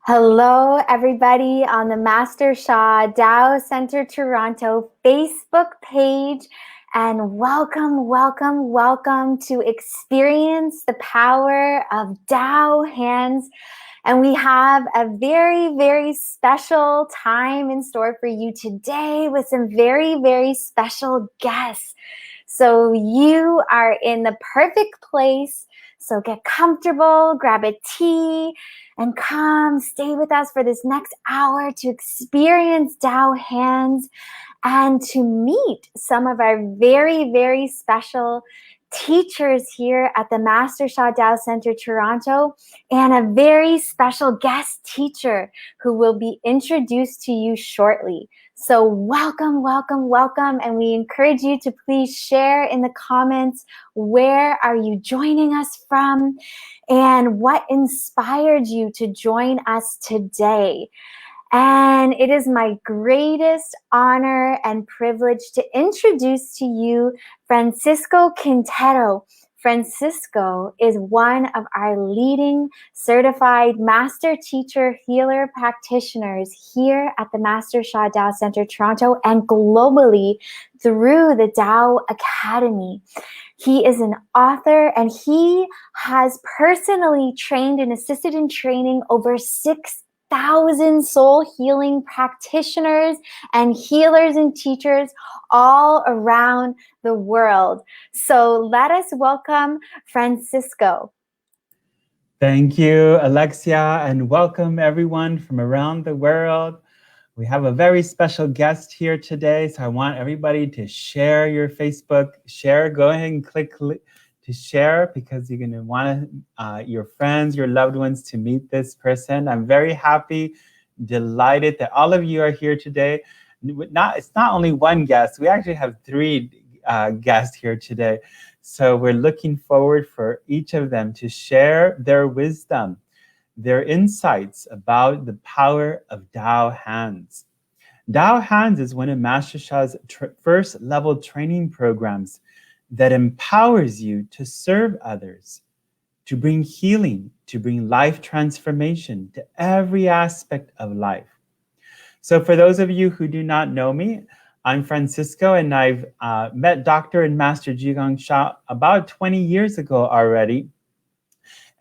Hello, everybody on the Master Shah Tao Center Toronto Facebook page, and welcome to experience the power of Tao hands. And we have a very special time in store for you today with some very special guests. So you are in the perfect place. So get comfortable, grab a tea, and come stay with us for this next hour to experience Tao hands and to meet some of our very special teachers here at the Master Sha Tao Center Toronto, and a very special guest teacher who will be introduced to you shortly. So welcome, and we encourage you to please share in the comments where are you joining us from and what inspired you to join us today. And it is my greatest honor and privilege to introduce to you Francisco Quintero. Francisco is one of our leading certified master teacher healer practitioners here at the Master Sha Tao Center Toronto and globally through the Tao Academy. He is an author and he has personally trained and assisted in training over 6,000 soul healing practitioners and healers and teachers all around the world. So let us welcome Francisco. Thank you, Alexia, and welcome everyone from around the world. We have a very special guest here today, so I want everybody to share your Facebook. Go ahead and click to share because you're going to want your friends, your loved ones to meet this person. I'm very happy, delighted that all of you are here today. It's not only one guest, we actually have three guests here today. So we're looking forward for each of them to share their wisdom, their insights about the power of Tao hands. Tao hands is one of Master Sha's first level training programs that empowers you to serve others, to bring healing, to bring life transformation to every aspect of life. So for those of you who do not know me, I'm Francisco, and I've met Dr. and Master Zhigang Sha about 20 years ago already.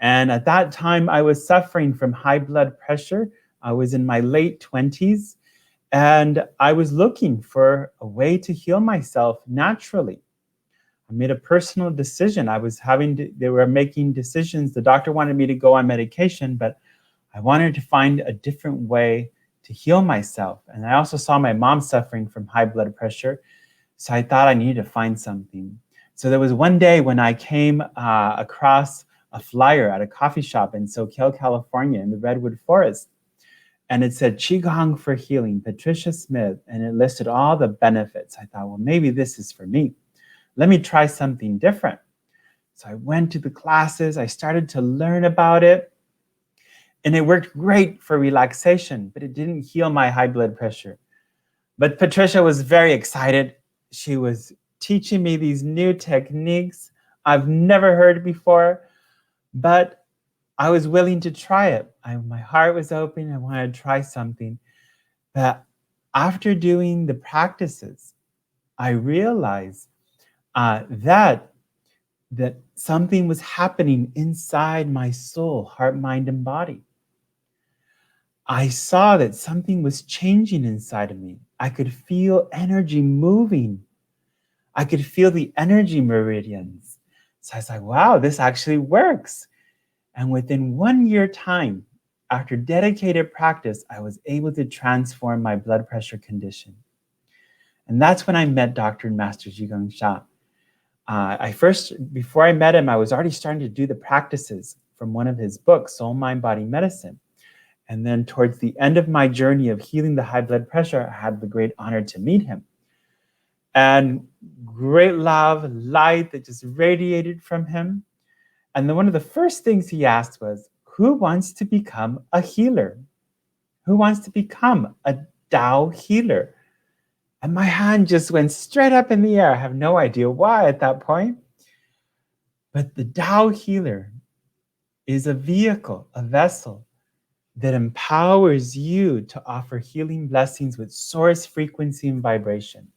And at that time, I was suffering from high blood pressure. I was in my late 20s, and I was looking for a way to heal myself naturally. I made a personal decision. They were making decisions. The doctor wanted me to go on medication, but I wanted to find a different way to heal myself. And I also saw my mom suffering from high blood pressure, so I thought I needed to find something. So there was one day when I came across a flyer at a coffee shop in SoCal, California, in the Redwood Forest. And it said, Qigong for Healing, Patricia Smith, and it listed all the benefits. I thought, well, maybe this is for me. Let me try something different. So I went to the classes, I started to learn about it, and it worked great for relaxation, but it didn't heal my high blood pressure. But Patricia was very excited. She was teaching me these new techniques I've never heard before, but I was willing to try it. My heart was open. I wanted to try something. But after doing the practices, I realized that something was happening inside my soul, heart, mind, and body. I saw that something was changing inside of me. I could feel energy moving. I could feel the energy meridians. So I was like, wow, this actually works. And within 1 year time, after dedicated practice, I was able to transform my blood pressure condition. And that's when I met Dr. and Master Zhigang Sha. Before I met him, I was already starting to do the practices from one of his books, Soul, Mind, Body, Medicine. And then towards the end of my journey of healing the high blood pressure, I had the great honor to meet him. And great love, light that just radiated from him. And then one of the first things he asked was, who wants to become a healer? Who wants to become a Tao healer? And my hand just went straight up in the air. I have no idea why at that point. But the Tao healer is a vehicle, a vessel that empowers you to offer healing blessings with source frequency and vibration.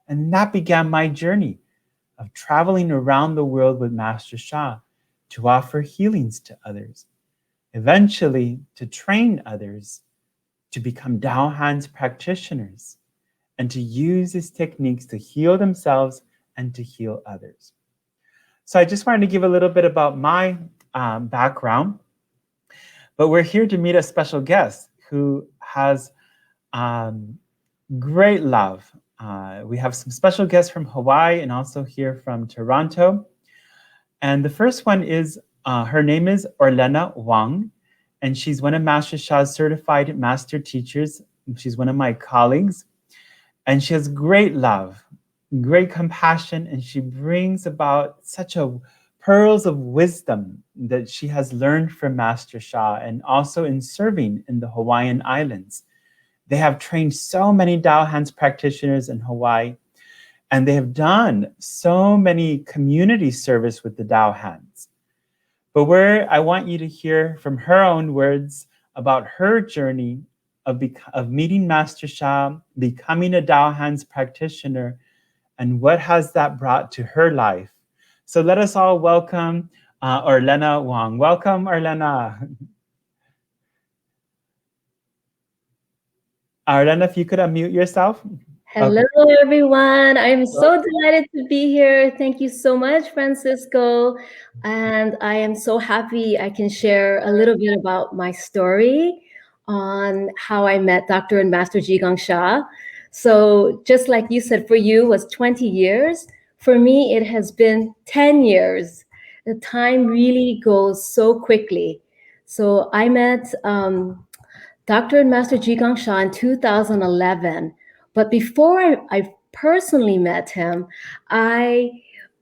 And that began my journey of traveling around the world with Master Sha to offer healings to others, eventually to train others to become Tao Hands practitioners and to use his techniques to heal themselves and to heal others. So I just wanted to give a little bit about my background, but we're here to meet a special guest who has great love. We have some special guests from Hawaii and also here from Toronto. And the first one is, her name is Orlena Wang, and she's one of Master Sha's certified master teachers. She's one of my colleagues, and she has great love, great compassion, and she brings about such a pearls of wisdom that she has learned from Master Sha and also in serving in the Hawaiian Islands. They have trained so many Tao Hands practitioners in Hawaii, and they have done so many community service with the Tao Hands. But where I want you to hear from her own words about her journey of meeting Master Sha, becoming a Tao Hands practitioner, and what has that brought to her life. So let us all welcome Orlena Wang. Welcome, Orlena. Orlena, if you could unmute yourself. Hello, everyone. I'm so delighted to be here. Thank you so much, Francisco. And I am so happy I can share a little bit about my story on how I met Dr. and Master Jigong Sha. So just like you said, for you was 20 years. For me, it has been 10 years. The time really goes so quickly. So I met Dr. and Master Jigong Sha in 2011. But before I personally met him, I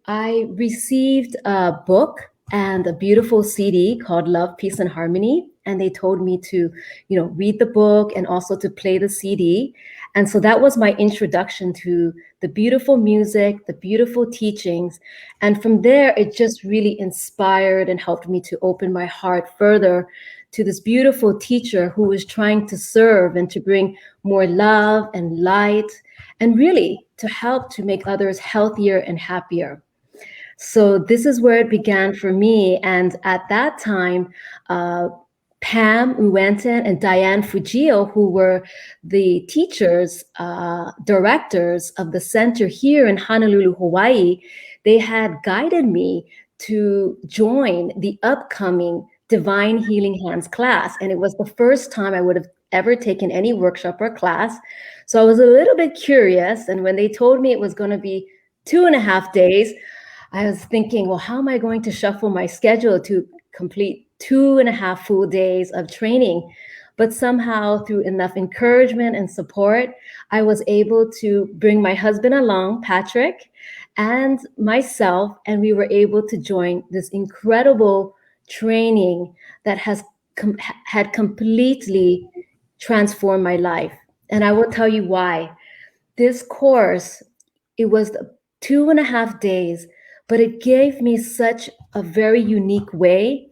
received a book and a beautiful CD called Love, Peace, and Harmony. And they told me to, read the book and also to play the CD. And so that was my introduction to the beautiful music, the beautiful teachings. And from there, it just really inspired and helped me to open my heart further to this beautiful teacher who was trying to serve and to bring more love and light and really to help to make others healthier and happier. So this is where it began for me. And at that time, Pam Uwenten and Diane Fujio, who were the teachers, directors of the center here in Honolulu, Hawaii, they had guided me to join the upcoming Divine Healing Hands class. And it was the first time I would have ever taken any workshop or class. So I was a little bit curious. And when they told me it was going to be 2.5 days, I was thinking, well, how am I going to shuffle my schedule to complete 2.5 full days of training? But somehow through enough encouragement and support, I was able to bring my husband along, Patrick, and myself, and we were able to join this incredible training that had completely transformed my life. And I will tell you why. This course, it was 2.5 days, but it gave me such a very unique way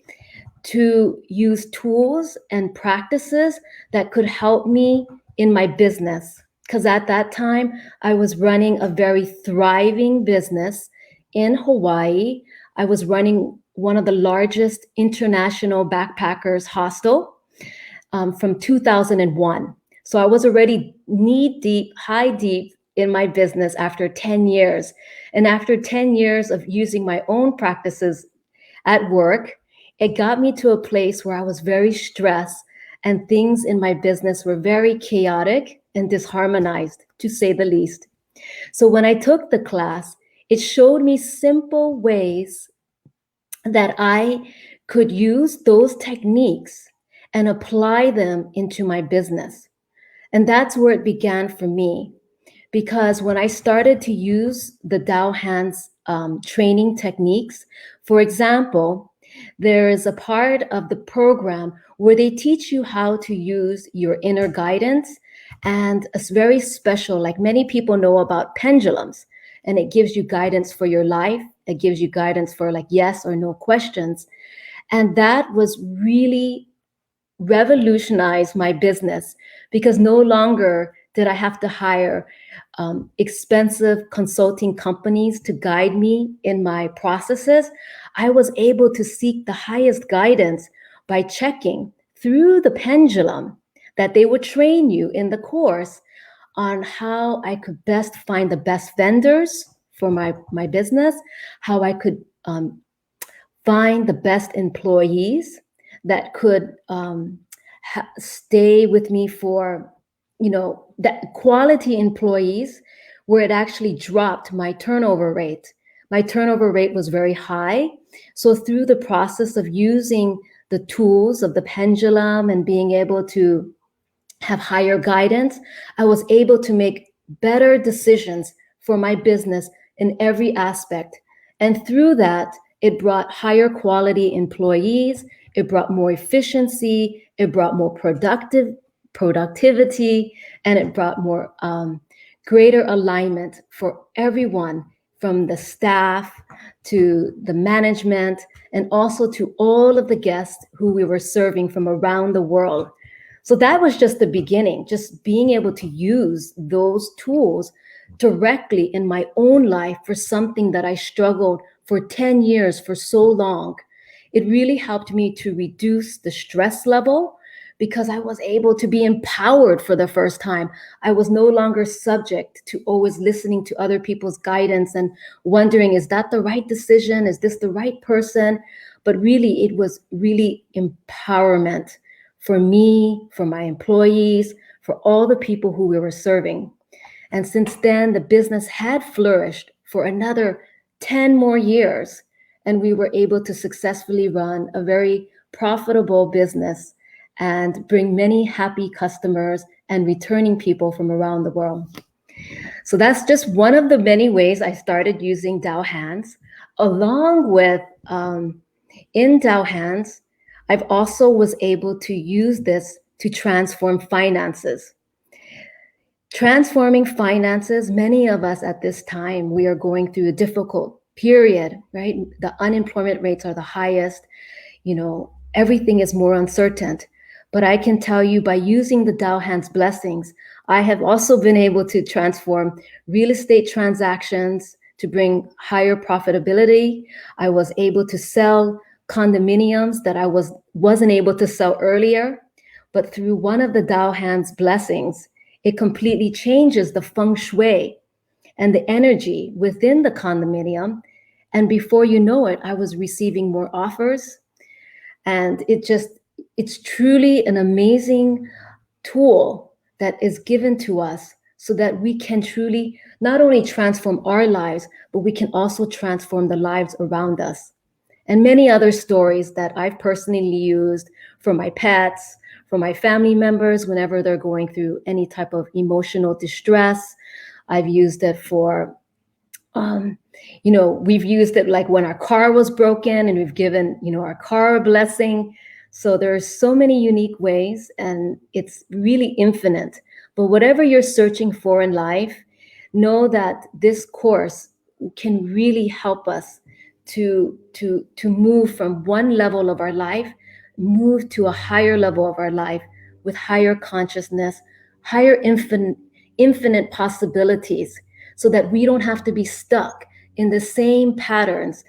to use tools and practices that could help me in my business. Because at that time, I was running a very thriving business in Hawaii. I was running one of the largest international backpackers hostel from 2001. So I was already knee deep, high deep in my business after 10 years. And after 10 years of using my own practices at work, it got me to a place where I was very stressed and things in my business were very chaotic and disharmonized, to say the least. So when I took the class, it showed me simple ways that I could use those techniques and apply them into my business. And that's where it began for me. Because when I started to use the Tao Hands training techniques, for example, there is a part of the program where they teach you how to use your inner guidance. And it's very special, like many people know about pendulums, and it gives you guidance for your life. It gives you guidance for like yes or no questions. And that was really revolutionized my business, because no longer did I have to hire expensive consulting companies to guide me in my processes. I was able to seek the highest guidance by checking through the pendulum that they would train you in the course on how I could best find the best vendors for my business, how I could find the best employees that could stay with me for, that quality employees, where it actually dropped my turnover rate. My turnover rate was very high. So through the process of using the tools of the pendulum and being able to have higher guidance, I was able to make better decisions for my business in every aspect. And through that, it brought higher quality employees, it brought more efficiency, it brought more productivity, and it brought more greater alignment for everyone, from the staff to the management, and also to all of the guests who we were serving from around the world. So that was just the beginning, just being able to use those tools directly in my own life for something that I struggled for 10 years, for so long. It really helped me to reduce the stress level, because I was able to be empowered for the first time. I was no longer subject to always listening to other people's guidance and wondering, is that the right decision? Is this the right person? But really, it was really empowerment for me, for my employees, for all the people who we were serving. And since then, the business had flourished for another 10 more years, and we were able to successfully run a very profitable business and bring many happy customers and returning people from around the world. So that's just one of the many ways I started using Tao Hands. Along with in Tao Hands, I've also was able to use this to transform finances. Transforming finances, many of us at this time, we are going through a difficult period, right? The unemployment rates are the highest. Everything is more uncertain. But I can tell you, by using the Tao Hands blessings, I have also been able to transform real estate transactions to bring higher profitability. I was able to sell condominiums that I wasn't able to sell earlier. But through one of the Tao Hands blessings, it completely changes the feng shui and the energy within the condominium. And before you know it, I was receiving more offers. And it's truly an amazing tool that is given to us, so that we can truly not only transform our lives, but we can also transform the lives around us. And many other stories that I've personally used for my pets, for my family members, whenever they're going through any type of emotional distress. I've used it for, we've used it like when our car was broken, and we've given, our car a blessing. So there's so many unique ways, and it's really infinite. But whatever you're searching for in life, know that this course can really help us to move from one level of our life, move to a higher level of our life with higher consciousness, higher infinite possibilities, so that we don't have to be stuck in the same patterns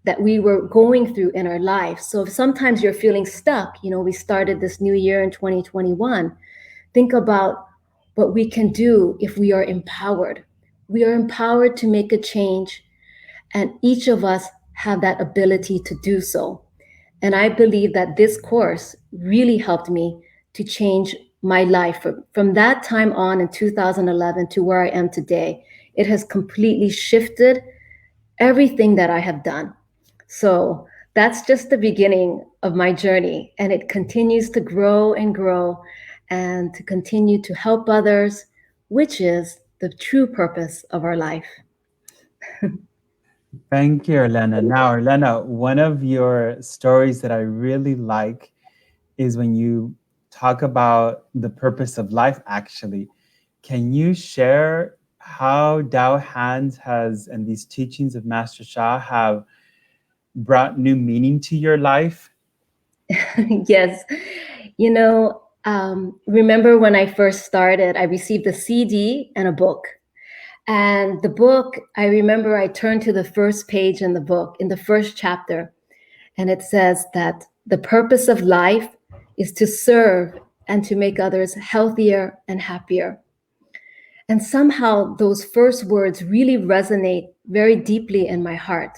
that we were going through in our life. So if sometimes you're feeling stuck, we started this new year in 2021, think about what we can do if we are empowered. We are empowered to make a change, and each of us have that ability to do so. And I believe that this course really helped me to change my life from that time on in 2011 to where I am today. It has completely shifted everything that I have done. So that's just the beginning of my journey, and it continues to grow and grow, and to continue to help others, which is the true purpose of our life. Thank you, Elena. Now, Elena, one of your stories that I really like is when you talk about the purpose of life, actually. Can you share how Tao Hands has, and these teachings of Master Sha have brought new meaning to your life? Yes. Remember when I first started, I received a CD and a book. And the book, I remember I turned to the first page in the book, in the first chapter, and it says that the purpose of life is to serve and to make others healthier and happier. And somehow those first words really resonate very deeply in my heart.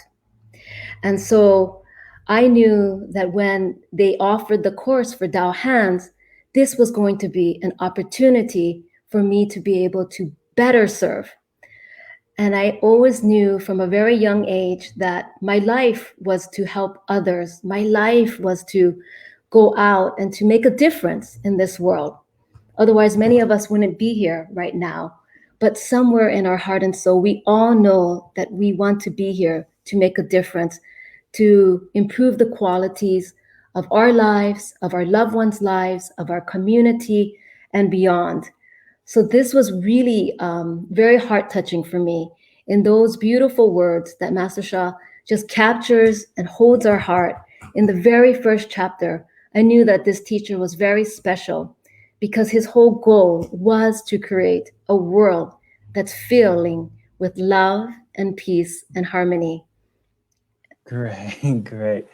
And so I knew that when they offered the course for Tao Hands, this was going to be an opportunity for me to be able to better serve. And I always knew from a very young age that my life was to help others. My life was to go out and to make a difference in this world. Otherwise, many of us wouldn't be here right now. But somewhere in our heart and soul, we all know that we want to be here to make a difference, to improve the qualities of our lives, of our loved ones' lives, of our community, and beyond. So this was really very heart-touching for me. In those beautiful words that Master Sha just captures and holds our heart. In the very first chapter, I knew that this teacher was very special because his whole goal was to create a world that's filling with love and peace and harmony. Great, great.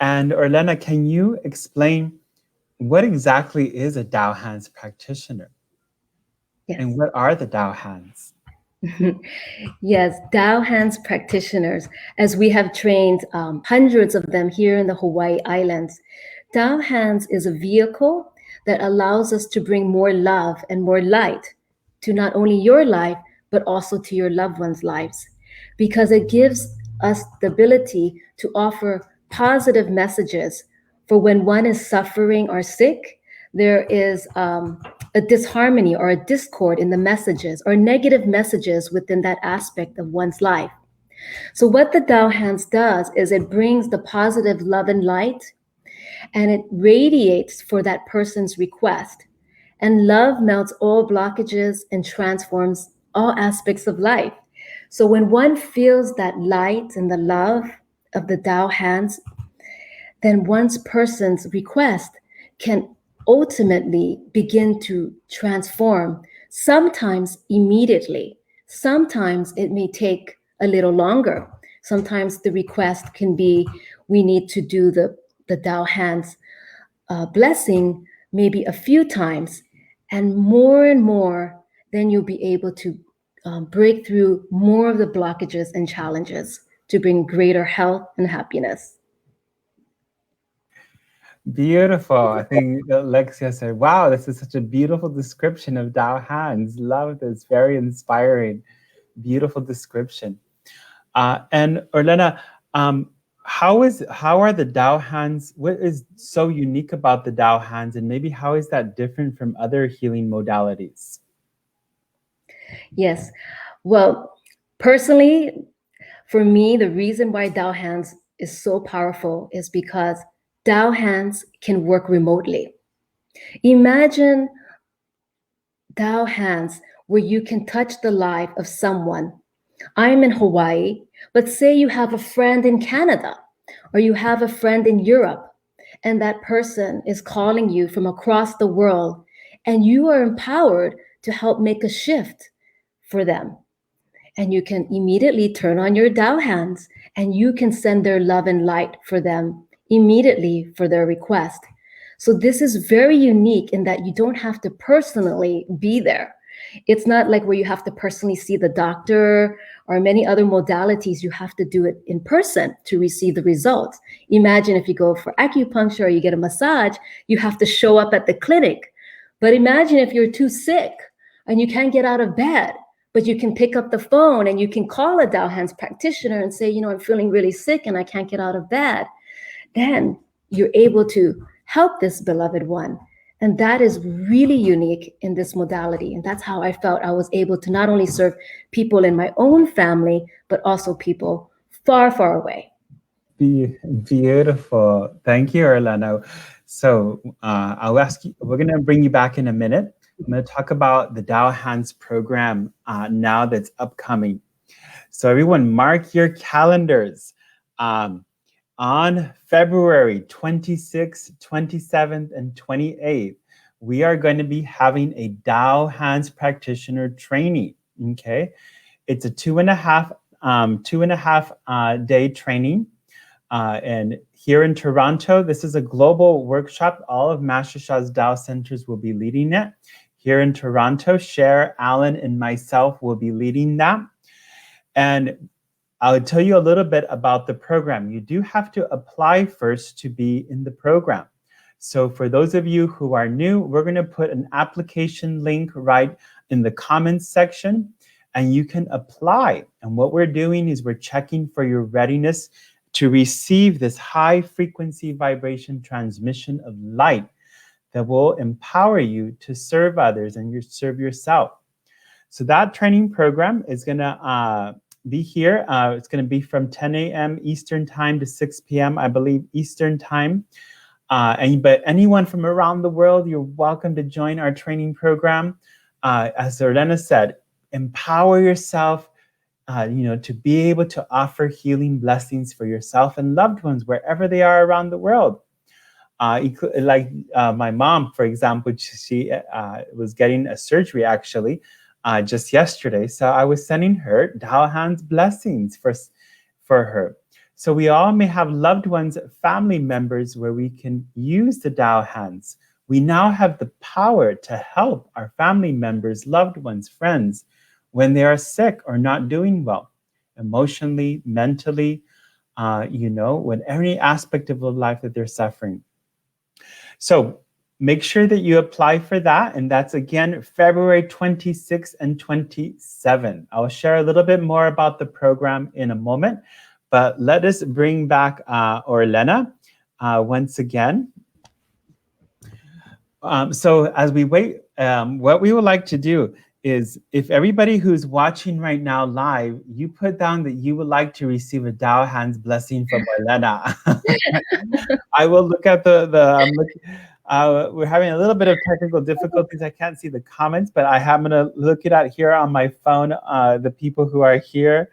And Orlena, can you explain what exactly is a Tao Hands practitioner? Yes. And what are the Tao Hands? Yes, Tao Hands practitioners, as we have trained hundreds of them here in the Hawaii Islands. Tao Hands is a vehicle that allows us to bring more love and more light to not only your life, but also to your loved ones' lives, because it gives us the ability to offer positive messages for when one is suffering or sick. There is a disharmony or a discord in the messages or negative messages within that aspect of one's life. So what the Tao Hands does is it brings the positive love and light, and it radiates for that person's request. And love melts all blockages and transforms all aspects of life. So when one feels that light and the love of the Tao Hands, then one's person's request can ultimately begin to transform, sometimes immediately. Sometimes it may take a little longer. Sometimes the request can be, we need to do the Tao Hands blessing maybe a few times, and more, then you'll be able to break through more of the blockages and challenges to bring greater health and happiness. Beautiful. I think Alexia said, wow, this is such a beautiful description of Tao Hands. Love this. Very inspiring. Beautiful description. And Orlena, how are the Tao Hands, what is so unique about the Tao Hands, and maybe how is that different from other healing modalities? Yes. Well, personally, for me, the reason why Tao Hands is so powerful is because Tao Hands can work remotely. Imagine Tao Hands where you can touch the life of someone. I'm in Hawaii, but say you have a friend in Canada or you have a friend in Europe, and that person is calling you from across the world, and you are empowered to help make a shift for them. And you can immediately turn on your Tao Hands and you can send their love and light for them immediately for their request. So this is very unique in that you don't have to personally be there. It's not like where you have to personally see the doctor or many other modalities. You have to do it in person to receive the results. Imagine if you go for acupuncture or you get a massage, you have to show up at the clinic. But imagine if you're too sick and you can't get out of bed, but you can pick up the phone and you can call a Tao Hands practitioner and say, I'm feeling really sick and I can't get out of bed. Then you're able to help this beloved one. And that is really unique in this modality. And that's how I felt I was able to not only serve people in my own family, but also people far, far away. Beautiful. Thank you, Orlena. So I'll ask you, we're going to bring you back in a minute. I'm going to talk about the Tao Hands program now that's upcoming. So everyone, mark your calendars. on February 26th, 27th, and 28th, we are going to be having a Tao Hands Practitioner training. Okay, it's a two and a half day training, and here in Toronto, this is a global workshop. All of Master Sha's Tao centers will be leading it. Here in Toronto, Cher, Alan, and myself will be leading that. And I'll tell you a little bit about the program. You do have to apply first to be in the program. So for those of you who are new, we're going to put an application link right in the comments section, and you can apply. And what we're doing is we're checking for your readiness to receive this high frequency vibration transmission of light that will empower you to serve others and serve yourself. So that training program is going to be here. It's going to be from 10 a.m. Eastern time to 6 p.m., I believe, Eastern time. But anyone from around the world, you're welcome to join our training program. As Orlena said, empower yourself, to be able to offer healing blessings for yourself and loved ones wherever they are around the world. My mom, for example, she was getting a surgery actually just yesterday. So I was sending her Tao Hands blessings for her. So we all may have loved ones, family members where we can use the Tao Hands. We now have the power to help our family members, loved ones, friends, when they are sick or not doing well, emotionally, mentally, when any aspect of life that they're suffering. So make sure that you apply for that. And that's, again, February 26th and 27th. I'll share a little bit more about the program in a moment. But let us bring back Orlena once again. So as we wait, what we would like to do is, if everybody who's watching right now live, you put down that you would like to receive a Tao Hands blessing from Orlena. I will look at we're having a little bit of technical difficulties. I can't see the comments, but I'm going to look it at here on my phone, the people who are here.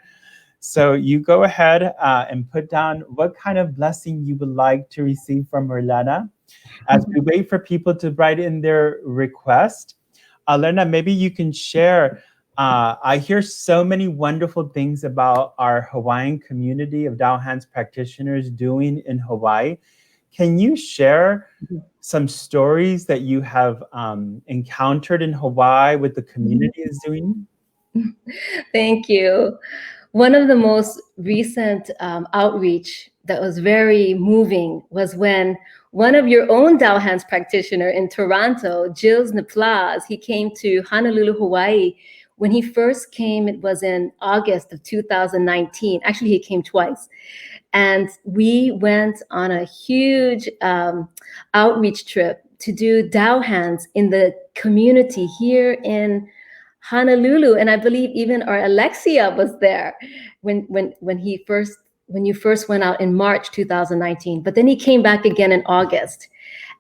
So you go ahead and put down what kind of blessing you would like to receive from Orlena. As we wait for people to write in their request, Orlena, maybe you can share. I hear so many wonderful things about our Hawaiian community of Tao Hands practitioners doing in Hawaii. Can you share some stories that you have encountered in Hawaii, what the community is doing? Thank you. One of the most recent outreach that was very moving was when one of your own Tao Hands practitioner in Toronto, Gilles Neplas, he came to Honolulu, Hawaii. When he first came, it was in August of 2019. Actually, he came twice. And we went on a huge outreach trip to do Tao Hands in the community here in Honolulu. And I believe even our Alexia was there when you first went out in March 2019. But then he came back again in August.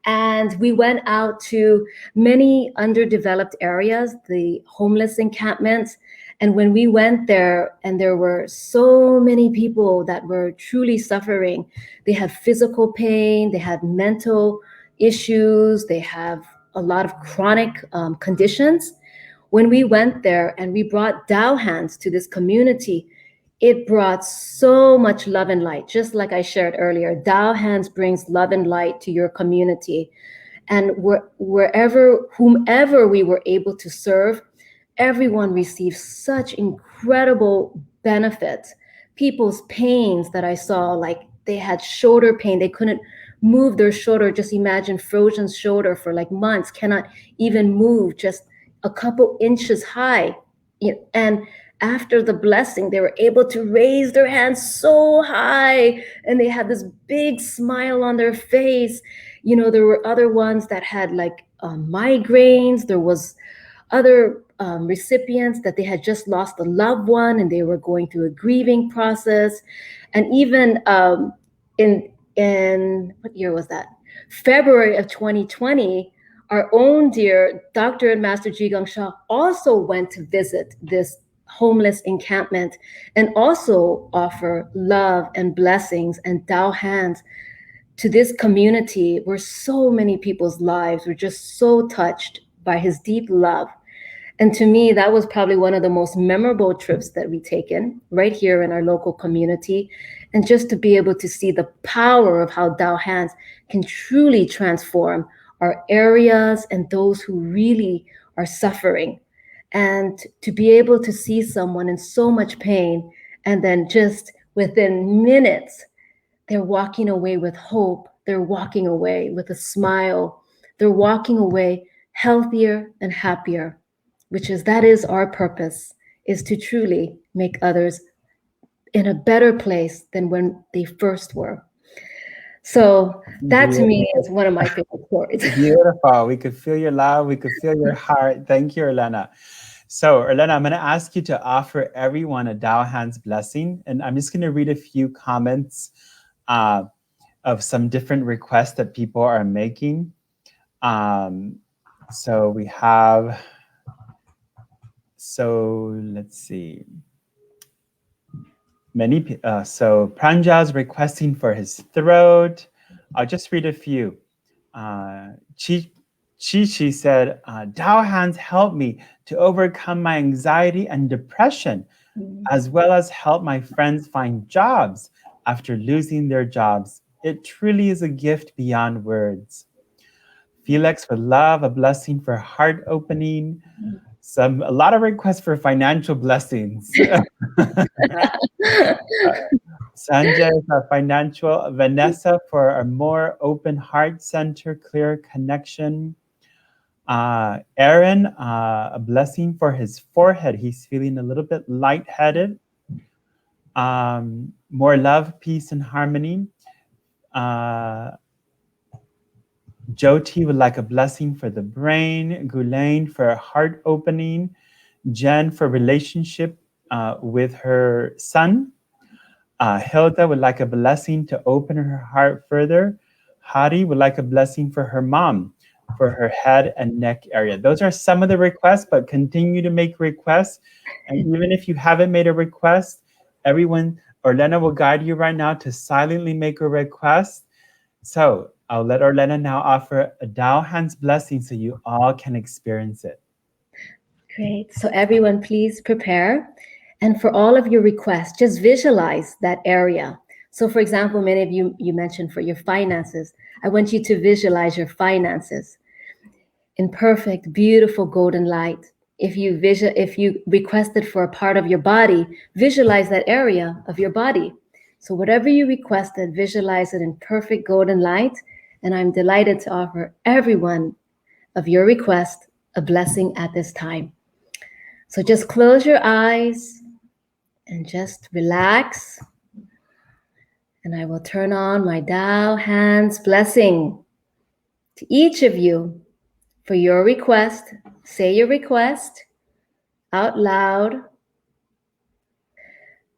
And we went out to many underdeveloped areas, the homeless encampments. And when we went there, and there were so many people that were truly suffering, they had physical pain, they had mental issues, they have a lot of chronic conditions. When we went there and we brought Tao Hands to this community, it brought so much love and light. Just like I shared earlier, Tao Hands brings love and light to your community. And whomever we were able to serve, everyone received such incredible benefits. People's pains that I saw, like they had shoulder pain, they couldn't move their shoulder. Just imagine frozen shoulder for like months, cannot even move, just a couple inches high. And after the blessing, they were able to raise their hands so high, and they had this big smile on their face. There were other ones that had like migraines. There was other recipients that they had just lost a loved one and they were going through a grieving process. And even in what year was that? February of 2020, our own dear Dr. and Master Ji Gang Sha also went to visit this homeless encampment, and also offer love and blessings and Tao hands to this community where so many people's lives were just so touched by his deep love. And to me, that was probably one of the most memorable trips that we've taken right here in our local community. And just to be able to see the power of how Tao hands can truly transform our areas and those who really are suffering. And to be able to see someone in so much pain, and then just within minutes, they're walking away with hope. They're walking away with a smile. They're walking away healthier and happier, that is our purpose, is to truly make others in a better place than when they first were. So that to me is one of my favorite stories. Beautiful. We could feel your love. We could feel your heart. Thank you, Erlena. So, Erlena, I'm going to ask you to offer everyone a Tao Hands blessing. And I'm just going to read a few comments of some different requests that people are making. So we have, so let's see. So Pranjal's requesting for his throat. I'll just read a few. Chi said, Tao hands help me to overcome my anxiety and depression, as well as help my friends find jobs after losing their jobs. It truly is a gift beyond words. Felix would love a blessing for heart opening. A lot of requests for financial blessings. Sanjay for financial. Vanessa for a more open heart center, clear connection. Aaron, a blessing for his forehead. He's feeling a little bit lightheaded. More love, peace, and harmony. Jyoti would like a blessing for the brain. Gulain for a heart opening. Jen for relationship with her son. Hilda would like a blessing to open her heart further. Hari would like a blessing for her mom, for her head and neck area. Those are some of the requests, but continue to make requests. And even if you haven't made a request, everyone, Orlena will guide you right now to silently make a request. So I'll let Orlena now offer a Tao Hands blessing so you all can experience it. Great. So everyone, please prepare. And for all of your requests, just visualize that area. So for example, many of you mentioned for your finances. I want you to visualize your finances in perfect, beautiful golden light. If you requested for a part of your body, visualize that area of your body. So whatever you requested, visualize it in perfect golden light. And I'm delighted to offer every one of your request a blessing at this time. So just close your eyes and just relax. And I will turn on my Tao Hands blessing to each of you for your request. Say your request out loud.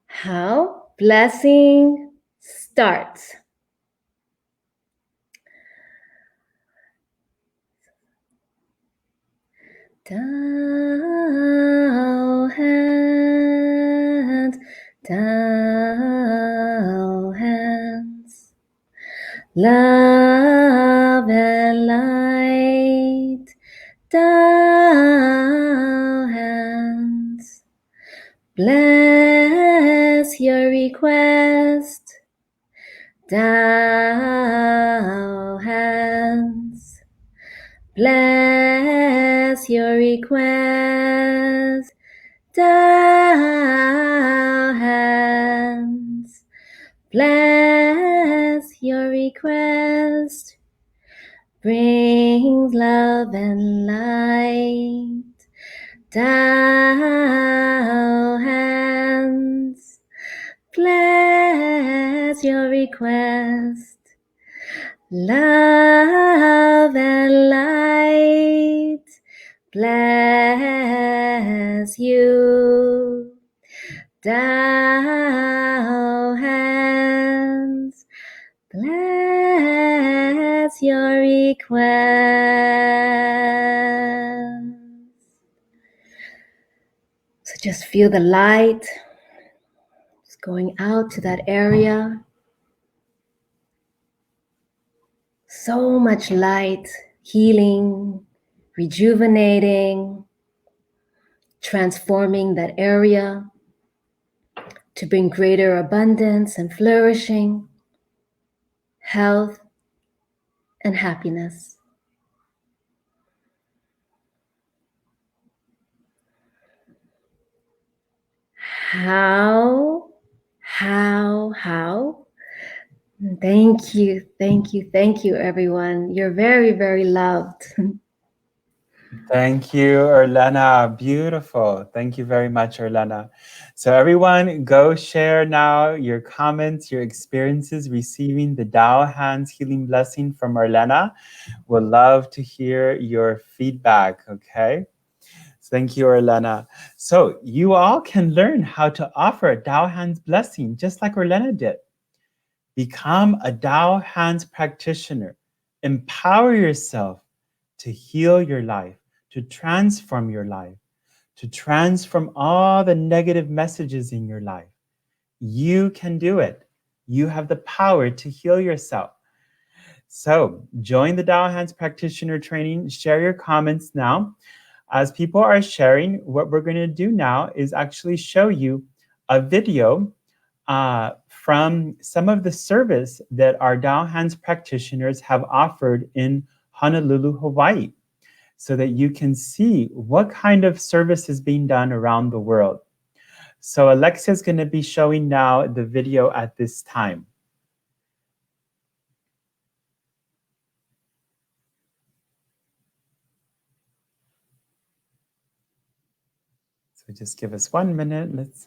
How? Blessing starts. Tao hands, Tao hands, love and light, Tao hands, bless your request, Tao hands, bless your request, Tao hands, bless your request, brings love and light, Tao hands, bless your request, love and light, bless you, Tao hands, bless your request. So Just feel the light. It's going out to that area. So much light, healing, rejuvenating, transforming that area to bring greater abundance and flourishing, health, and happiness. How? Thank you, everyone. You're very, very loved. Thank you, Erlena. Beautiful. Thank you very much, Erlena. So everyone, go share now your comments, your experiences receiving the Tao Hands Healing Blessing from Erlena. We'd love to hear your feedback, okay? Thank you, Erlena. So you all can learn how to offer a Tao Hands Blessing just like Erlena did. Become a Tao Hands practitioner. Empower yourself to heal your life, to transform your life, to transform all the negative messages in your life. You can do it. You have the power to heal yourself. So join the Tao Hands Practitioner Training. Share your comments now. As people are sharing, what we're going to do now is actually show you a video from some of the service that our Tao Hands practitioners have offered in Honolulu, Hawaii, so that you can see what kind of service is being done around the world. So Alexia is going to be showing now the video at this time. So just give us 1 minute. Let's.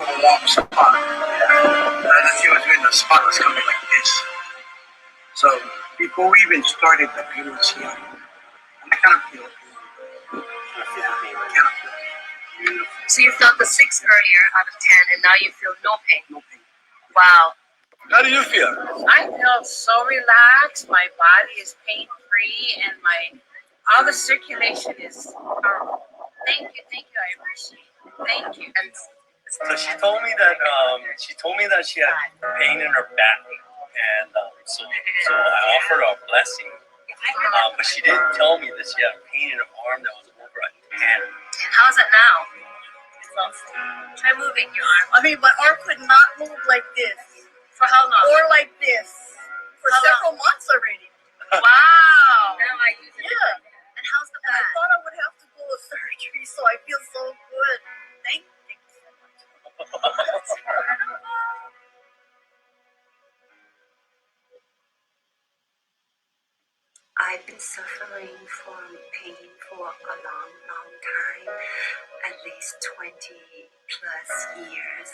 Warm spot. And as you was when the spot was coming like this. So before we even started the pain was here. And I kind of feel it. So you felt the 6 earlier out of 10, and now you feel no pain. No pain. Wow. How do you feel? I feel so relaxed. My body is pain-free, and all the circulation is powerful. Thank you. I appreciate it. Thank you. And so she told me that she had pain in her back, and so I offered her a blessing. But she didn't tell me that she had pain in her arm that was over a 10. how's it now? Try moving your arm. I mean, my arm could not move like this. For how long? Or like this. For several months already. Wow. Now I use it. Yeah. And how's the And I back? thought I would have to go to surgery, so I feel so good. Thank you so much. suffering from pain for a long, long time, at least 20 plus years.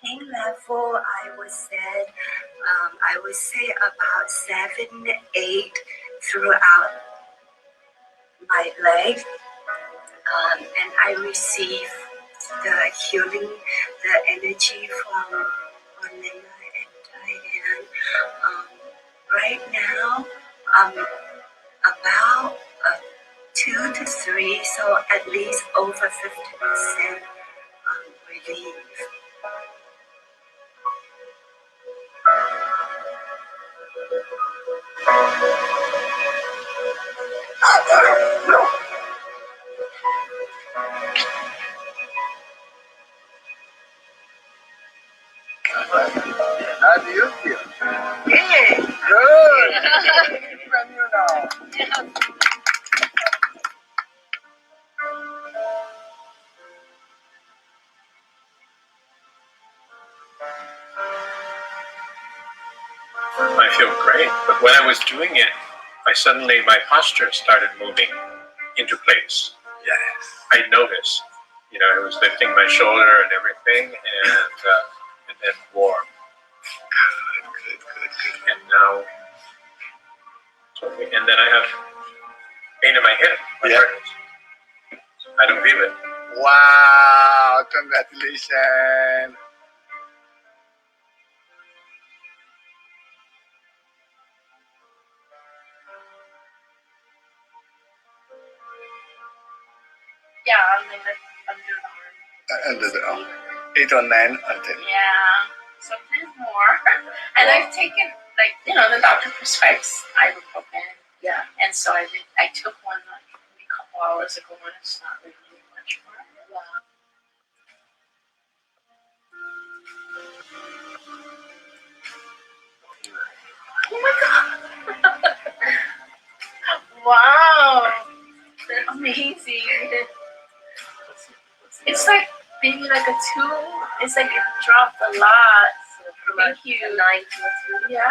Pain level, I would say about 7, 8 throughout my leg. And I receive the healing, the energy from Orlena and Diane. Right now, about 2 to 3, so at least over 50% relief. How do you feel? Yeah. Good. From you now. I feel great, but when I was doing it, my posture started moving into place. Yes. I noticed, I was lifting my shoulder and everything, and then warm. Good. And now, and then I have pain in my hip. Yeah. I don't feel it. Wow, congratulations. Yeah, under the arm. Under the arm. 8 or 9 until. Yeah, sometimes more. And Wow. I've taken, the doctor prescribes ibuprofen. Yeah. And so I took one a couple hours ago, and it's not really doing much for me. Wow. Oh my god! Wow! Amazing. It's like maybe like a 2. It's like it dropped a lot. Thank you. A 9 to a 2. Yeah.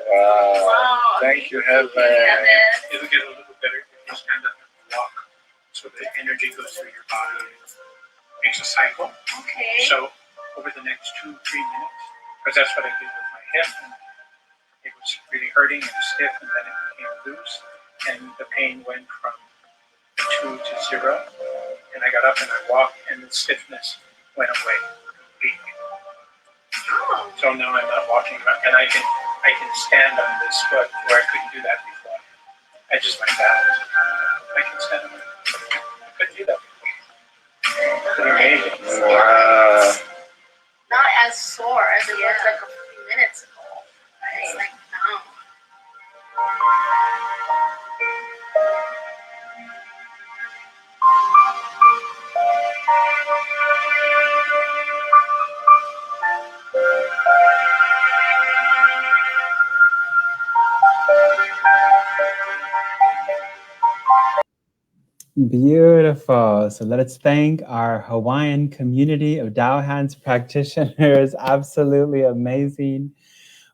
Wow. Thank you, Heaven. It'll get a little better if you stand up and walk, so the energy goes through your body. It's a cycle. Okay. So over the next 2-3 minutes, because that's what I did with my hip, and it was really hurting and stiff, and then it became loose, and the pain went from 2 to 0, and I got up and I walked, and the stiffness went away completely. Oh. So now I'm not walking around, and I can stand on this foot where I couldn't do that before. I just went balance. I can stand on it. I couldn't do that before. It's amazing. Wow. Not as sore as it was like a few minutes ago. It's like now. Beautiful. So let's thank our Hawaiian community of Tao Hands practitioners. Absolutely amazing.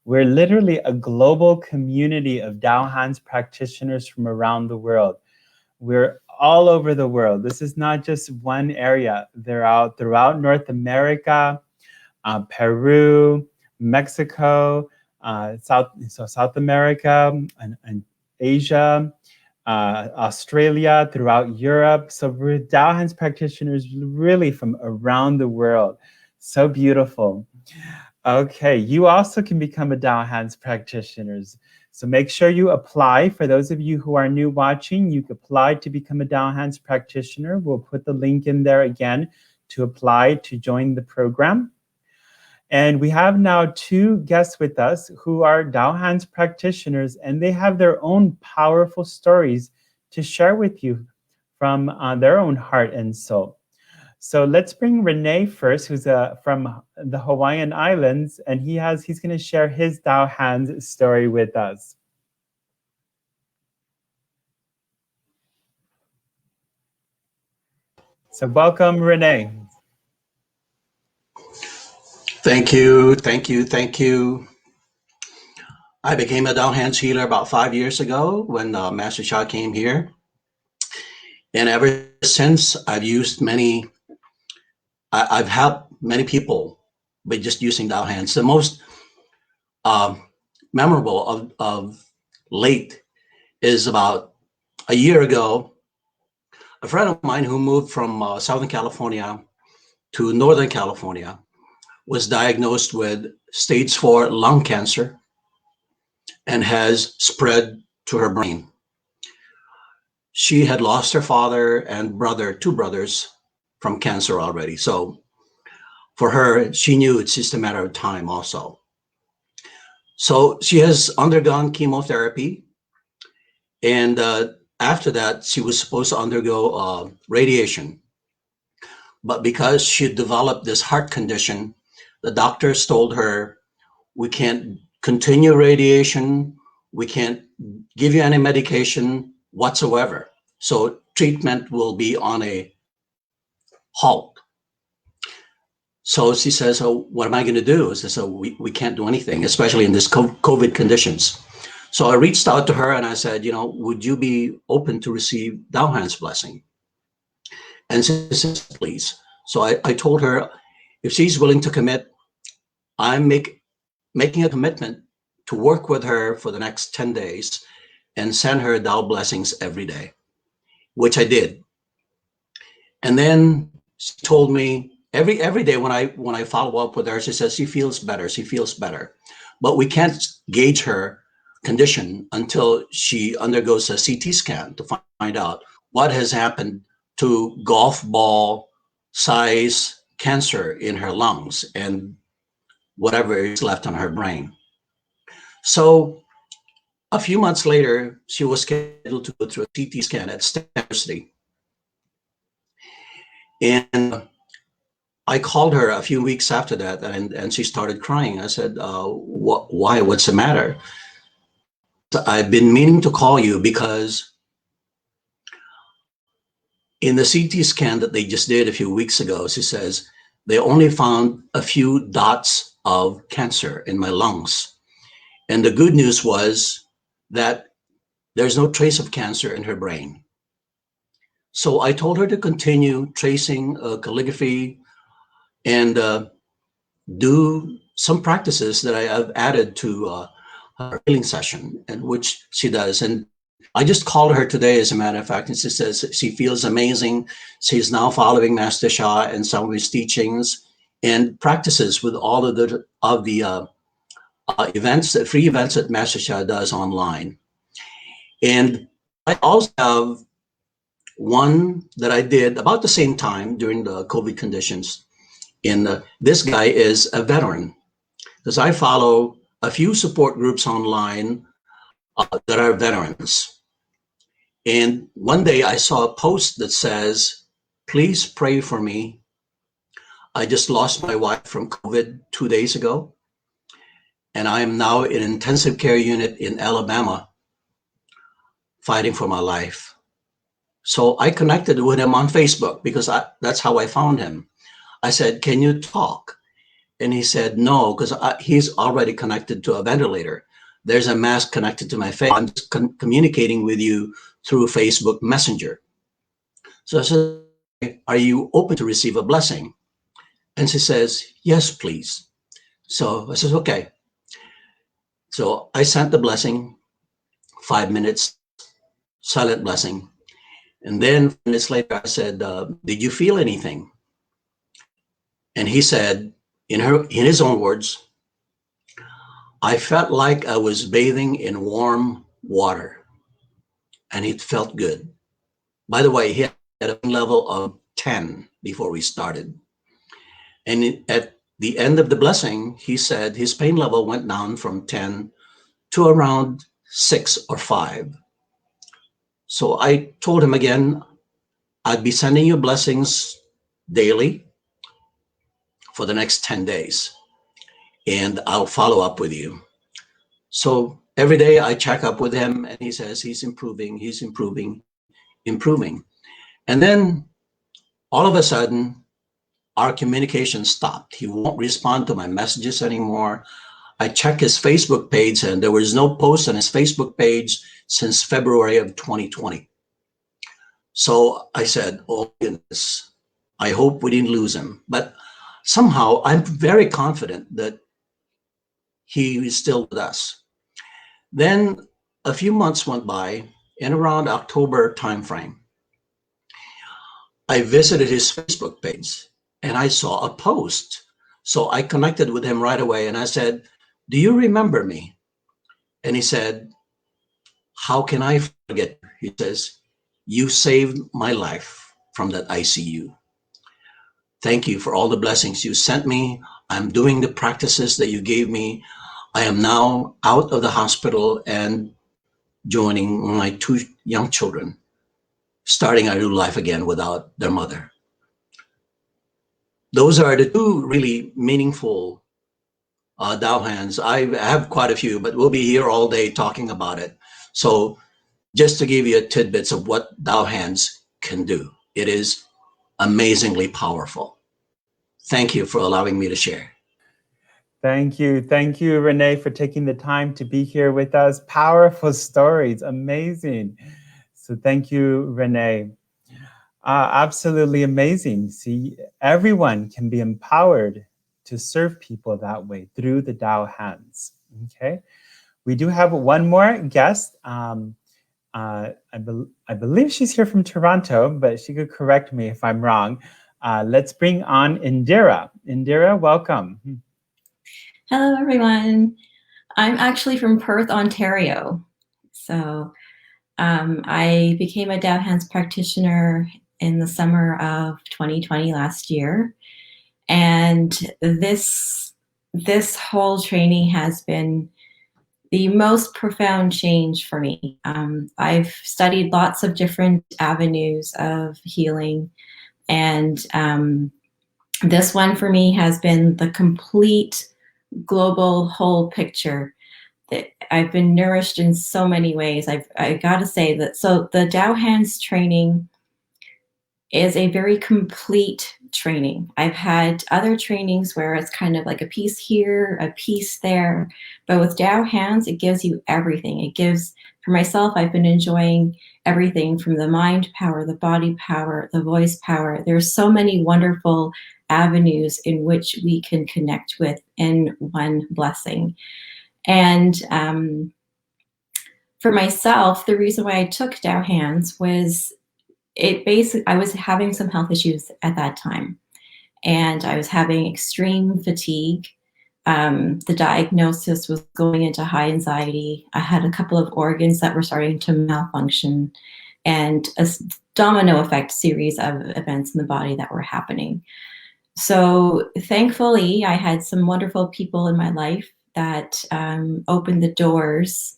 We're literally a global community of Tao Hands practitioners from around the world. We're all over the world. This is not just one area. They're out throughout North America, Peru, Mexico, South America, and Asia, Australia, throughout Europe. So we're Tao Hands practitioners really from around the world. So beautiful. Okay, you also can become a Tao Hands practitioners. So make sure you apply. For those of you who are new watching, you can apply to become a Tao Hands practitioner. We'll put the link in there again to apply to join the program. And we have now 2 guests with us who are Tao Hands practitioners, and they have their own powerful stories to share with you from their own heart and soul. So let's bring Renee first, who's from the Hawaiian Islands, and he's going to share his Tao Hands story with us. So welcome, Renee. Thank you. I became a Dao Hands healer about 5 years ago when Master Sha came here. And ever since, I've helped many people by just using Dao Hands. The most memorable of late is about a year ago, a friend of mine who moved from Southern California to Northern California was diagnosed with stage 4 lung cancer and has spread to her brain. She had lost her father and brother, 2 brothers, from cancer already. So for her, she knew it's just a matter of time also. So she has undergone chemotherapy. And after that, she was supposed to undergo radiation. But because she developed this heart condition, the doctors told her, we can't continue radiation. We can't give you any medication whatsoever. So treatment will be on a halt. So she says, oh, what am I going to do? She says, so we can't do anything, especially in this COVID conditions. So I reached out to her and I said, would you be open to receive Dao Hands blessing? And she says, please. So I told her, if she's willing to commit, I'm making a commitment to work with her for the next 10 days and send her Dao blessings every day, which I did. And then she told me every day when I follow up with her, she says she feels better. She feels better, but we can't gauge her condition until she undergoes a CT scan to find out what has happened to golf ball size cancer in her lungs and whatever is left on her brain. So a few months later, she was scheduled to go through a CT scan at Stanford University. And I called her a few weeks after that, and she started crying. I said, why? What's the matter? I've been meaning to call you because in the CT scan that they just did a few weeks ago, she says, they only found a few dots of cancer in my lungs. And the good news was that there's no trace of cancer in her brain. So I told her to continue tracing calligraphy and do some practices that I have added to her healing session, and which she does. And I just called her today, as a matter of fact, and she says she feels amazing. She's now following Master Sha and some of his teachings and practices with all of the events, the free events that Master Sha does online. And I also have one that I did about the same time during the COVID conditions. This guy is a veteran, because I follow a few support groups online that are veterans. And one day I saw a post that says, please pray for me. I just lost my wife from COVID 2 days ago. And I am now in an intensive care unit in Alabama, fighting for my life. So I connected with him on Facebook because that's how I found him. I said, can you talk? And he said, no, because he's already connected to a ventilator. There's a mask connected to my face. I'm just communicating with you through Facebook Messenger. So I said, are you open to receive a blessing? And she says, yes, please. So I said, okay. So I sent the blessing, 5 minutes, silent blessing. And then 5 minutes later, I said, did you feel anything? And he said, in his own words, I felt like I was bathing in warm water, and it felt good. By the way, he had a level of 10 before we started. And at the end of the blessing, he said his pain level went down from 10 to around 6 or 5. So I told him again, I'd be sending you blessings daily for the next 10 days, and I'll follow up with you. So every day I check up with him, and he says he's improving, improving. And then all of a sudden, our communication stopped. He won't respond to my messages anymore. I checked his Facebook page, and there was no post on his Facebook page since February of 2020. So I said, oh goodness, I hope we didn't lose him. But somehow I'm very confident that he is still with us. Then a few months went by. In around October timeframe, I visited his Facebook page and I saw a post. So I connected with him right away and I said, do you remember me? And he said, how can I forget? He says, you saved my life from that ICU. Thank you for all the blessings you sent me. I'm doing the practices that you gave me. I am now out of the hospital and joining my 2 young children, starting a new life again without their mother. Those are the 2 really meaningful Tao hands. I have quite a few, but we'll be here all day talking about it. So just to give you tidbits of what Tao hands can do, it is amazingly powerful. Thank you for allowing me to share. Thank you. Thank you, Renee, for taking the time to be here with us. Powerful stories. Amazing. So thank you, Renee. Absolutely amazing. See, everyone can be empowered to serve people that way through the Tao hands. Okay. We do have one more guest. I believe she's here from Toronto, but she could correct me if I'm wrong. Let's bring on Indira. Indira, welcome. Hello, everyone. I'm actually from Perth, Ontario. So I became a Tao Hands practitioner in the summer of 2020 last year. And this whole training has been the most profound change for me. I've studied lots of different avenues of healing. And this one for me has been the complete global whole picture. That I've been nourished in so many ways. I got to say that. So the Tao Hands training is a very complete training. I've had other trainings where it's kind of like a piece here, a piece there, but with Tao Hands, it gives you everything. It gives, for myself, I've been enjoying everything from the mind power, the body power, the voice power. There's so many wonderful avenues in which we can connect with in one blessing. And for myself, the reason why I took Tao Hands was I was having some health issues at that time, and I was having extreme fatigue. The diagnosis was going into high anxiety. I had a couple of organs that were starting to malfunction, and a domino effect series of events in the body that were happening. So thankfully, I had some wonderful people in my life that opened the doors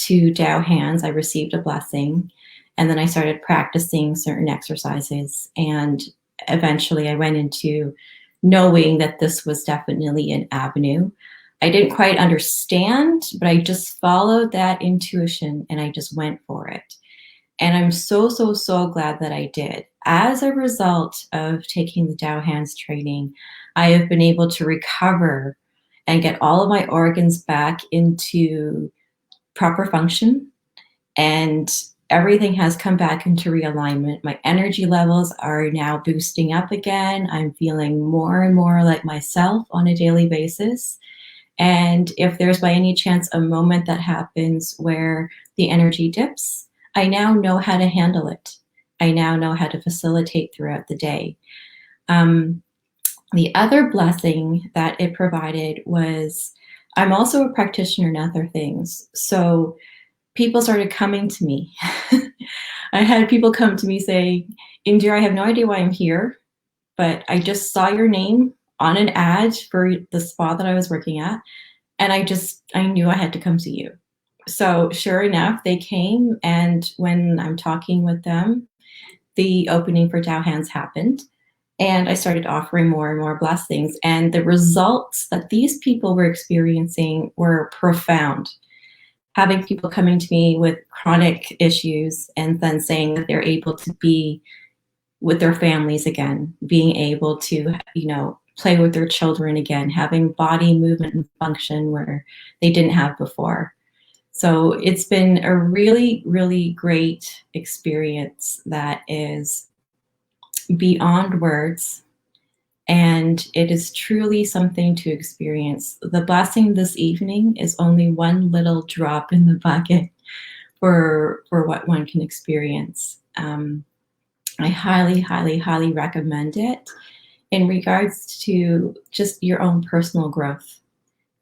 to Tao Hands. I received a blessing, and then I started practicing certain exercises, and eventually I went into knowing that this was definitely an avenue. I didn't quite understand, but I just followed that intuition and I just went for it. And I'm so, so, so glad that I did. As a result of taking the Tao Hands training, I have been able to recover and get all of my organs back into proper function, and everything has come back into realignment. My energy levels are now boosting up again. I'm feeling more and more like myself on a daily basis. And if there's by any chance a moment that happens where the energy dips, I now know how to handle it. I now know how to facilitate throughout the day. The other blessing that it provided was, I'm also a practitioner in other things. So people started coming to me. I had people come to me saying, Indira, I have no idea why I'm here, but I just saw your name on an ad for the spa that I was working at, and I knew I had to come to you. So sure enough, they came, and when I'm talking with them, the opening for Tao Hands happened, and I started offering more and more blessings, and the results that these people were experiencing were profound. Having people coming to me with chronic issues and then saying that they're able to be with their families again, being able to, play with their children again, having body movement and function where they didn't have before. So it's been a really, really great experience that is beyond words. And it is truly something to experience. The blessing this evening is only one little drop in the bucket for what one can experience. I highly, highly, highly recommend it in regards to just your own personal growth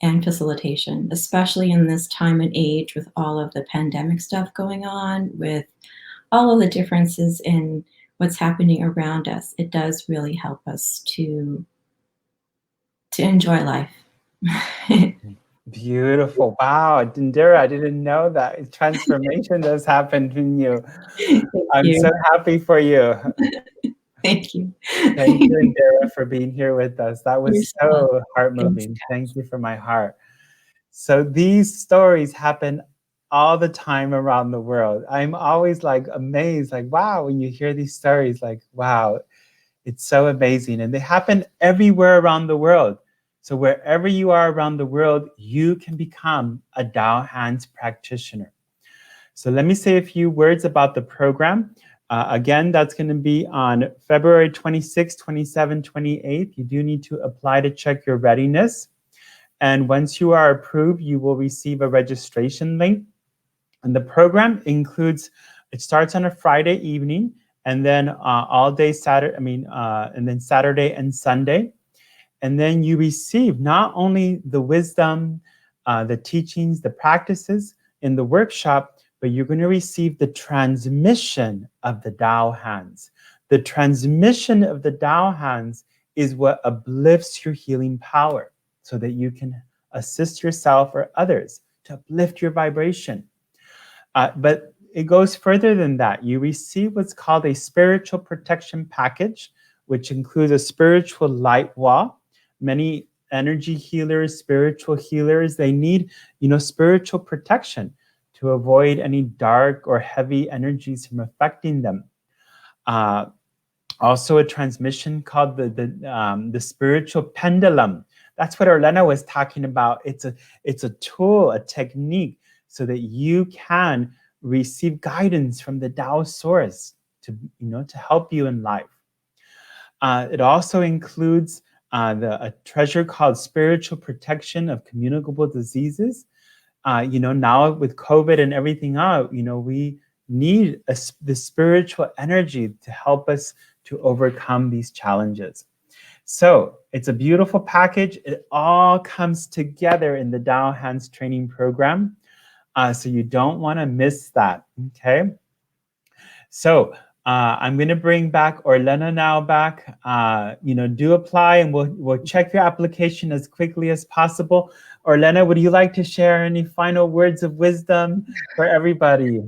and facilitation, especially in this time and age with all of the pandemic stuff going on, with all of the differences in what's happening around us. It does really help us to enjoy life. Beautiful. Wow, Indira, I didn't know that transformation does happen in you. I'm so happy for you. Thank you. Thank you, Indira, for being here with us. That was You're so heart-moving. Thank you from my heart. So these stories happen all the time around the world. I'm always like amazed, like, wow, when you hear these stories, like, wow, it's so amazing. And they happen everywhere around the world. So wherever you are around the world, you can become a Tao Hands practitioner. So let me say a few words about the program. Again, that's going to be on February 26, 27, 28. You do need to apply to check your readiness. And once you are approved, you will receive a registration link. And the program includes, it starts on a Friday evening, and then all day Saturday, and then Saturday and Sunday. And then you receive not only the wisdom, the teachings, the practices in the workshop, but you're going to receive the transmission of the Tao Hands. The transmission of the Tao Hands is what uplifts your healing power so that you can assist yourself or others to uplift your vibration. But it goes further than that. You receive what's called a spiritual protection package, which includes a spiritual light wall. Many energy healers, spiritual healers, they need, spiritual protection to avoid any dark or heavy energies from affecting them. Also a transmission called the spiritual pendulum. That's what Orlena was talking about. It's a tool, a technique, so that you can receive guidance from the Tao source to help you in life. It also includes a treasure called spiritual protection of communicable diseases. Now with COVID and everything out, we need the spiritual energy to help us to overcome these challenges. So it's a beautiful package. It all comes together in the Tao Hands training program. So you don't want to miss that, okay? So I'm going to bring back Orlena now back. Do apply, and we'll check your application as quickly as possible. Orlena, would you like to share any final words of wisdom for everybody?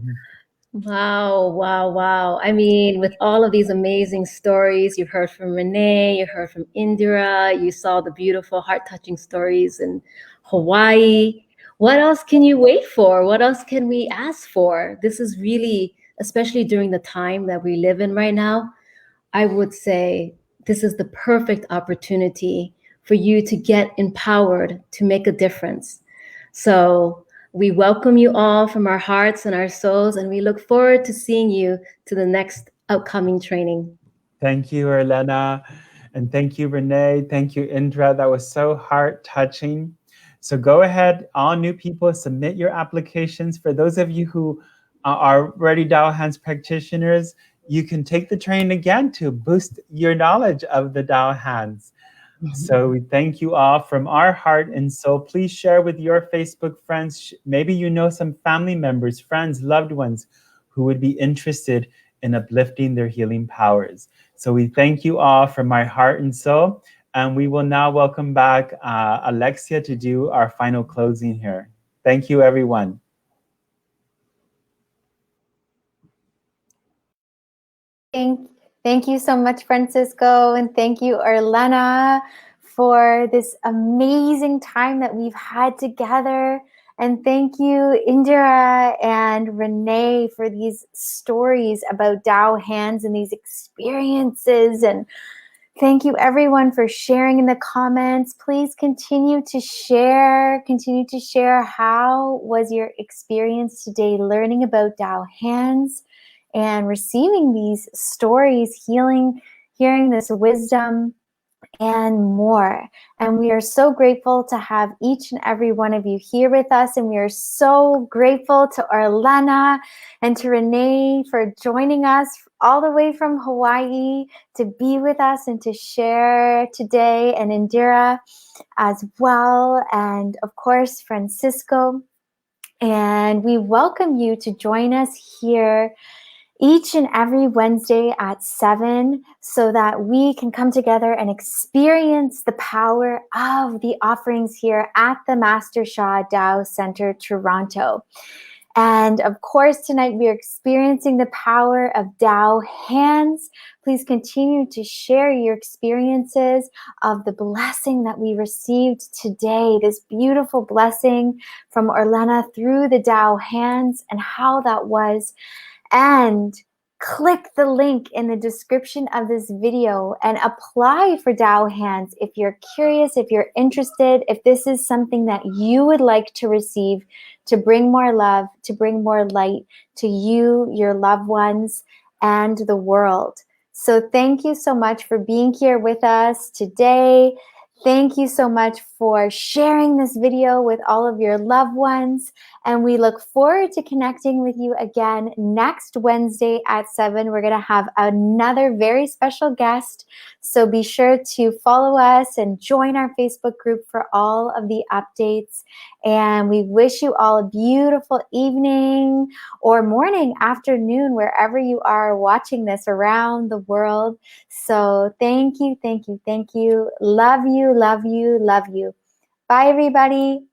Wow, wow, wow. I mean, with all of these amazing stories, you've heard from Renee, you heard from Indira, you saw the beautiful heart-touching stories in Hawaii. What else can you wait for? What else can we ask for? This is really, especially during the time that we live in right now, I would say this is the perfect opportunity for you to get empowered to make a difference. So we welcome you all from our hearts and our souls, and we look forward to seeing you to the next upcoming training. Thank you, Orlena. And thank you, Renee. Thank you, Indra. That was so heart-touching. So go ahead, all new people, submit your applications. For those of you who are already Tao Hands practitioners, you can take the training again to boost your knowledge of the Tao Hands. So we thank you all from our heart and soul. Please share with your Facebook friends. Maybe you know some family members, friends, loved ones who would be interested in uplifting their healing powers. So we thank you all from my heart and soul. And we will now welcome back Alexia to do our final closing here. Thank you, everyone. Thank you so much, Francisco, and thank you, Orlena, for this amazing time that we've had together. And thank you, Indira and Renee, for these stories about Tao Hands and these experiences. And Thank you everyone for sharing in the comments. Please continue to share. Continue to share. How was your experience today learning about Tao hands and receiving these stories, healing, hearing this wisdom, and more. And we are so grateful to have each and every one of you here with us. And we are so grateful to Orlena and to Renee for joining us all the way from Hawaii to be with us and to share today, and Indira as well. And of course, Francisco. And we welcome you to join us here each and every Wednesday at 7 so that we can come together and experience the power of the offerings here at the Master Sha Tao Center Toronto. And of course, tonight we are experiencing the power of Tao hands. Please continue to share your experiences of the blessing that we received today, this beautiful blessing from Orlena through the Tao hands and how that was. And click the link in the description of this video and apply for Tao hands if you're curious, if you're interested, if this is something that you would like to receive to bring more love, to bring more light to you, your loved ones, and the world. So thank you so much for being here with us today. Thank you so much for sharing this video with all of your loved ones. And we look forward to connecting with you again next Wednesday at 7. We're going to have another very special guest. So be sure to follow us and join our Facebook group for all of the updates. And we wish you all a beautiful evening or morning, afternoon, wherever you are watching this around the world. So thank you, thank you, thank you. Love you, love you, love you. Bye, everybody.